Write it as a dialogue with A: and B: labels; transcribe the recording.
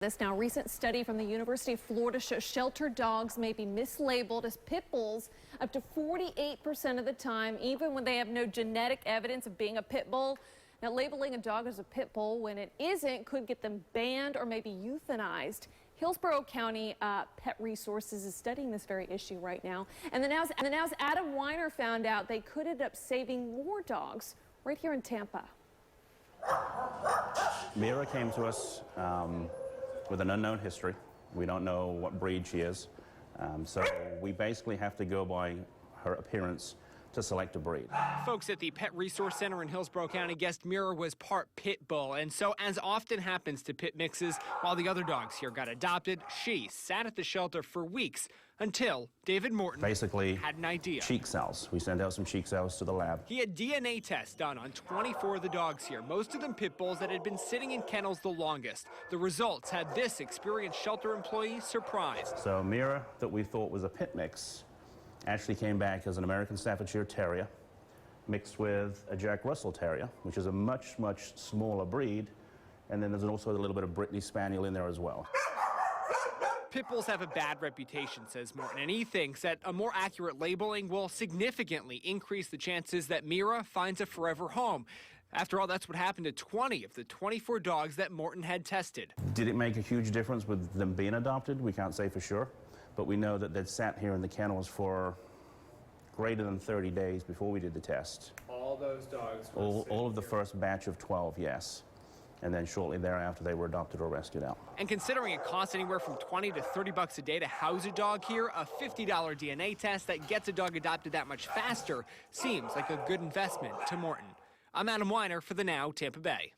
A: This now recent study from the University of Florida shows shelter dogs may be mislabeled as pit bulls up to 48% of the time, even when they have no genetic evidence of being a pit bull. Now, labeling a dog as a pit bull when it isn't could get them banned or maybe euthanized. Hillsborough County Pet Resources is studying this very issue right now. And the Now's Adam Weiner found out they could end up saving more dogs right here in Tampa.
B: Mira came to us with an unknown history. We don't know what breed she is. So we basically have to go by her appearance to select a breed.
C: Folks at the Pet Resource Center in Hillsborough County guessed Mira was part pit bull, and so, as often happens to pit mixes, while the other dogs here got adopted, she sat at the shelter for weeks until David Morton
B: basically
C: had an idea.
B: Cheek cells. We sent out some cheek cells to the lab.
C: He had DNA tests done on 24 of the dogs here, most of them pit bulls that had been sitting in kennels the longest. The results had this experienced shelter employee surprised.
B: So Mira, that we thought was a pit mix, actually came back as an American Staffordshire Terrier mixed with a Jack Russell Terrier, which is a much, much smaller breed. And then there's also a little bit of Brittany Spaniel in there as well.
C: Pit bulls have a bad reputation, says Morton, and he thinks that a more accurate labeling will significantly increase the chances that Mira finds a forever home. After all, that's what happened to 20 of the 24 dogs that Morton had tested.
B: Did it make a huge difference with them being adopted? We can't say for sure, but we know that they'd sat here in the kennels for greater than 30 days before we did the test.
C: All those dogs were
B: all of the first batch of 12, yes. And then shortly thereafter, they were adopted or rescued out.
C: And considering it costs anywhere from $20 to $30 a day to house a dog here, a $50 DNA test that gets a dog adopted that much faster seems like a good investment to Morton. I'm Adam Weiner for the Now Tampa Bay.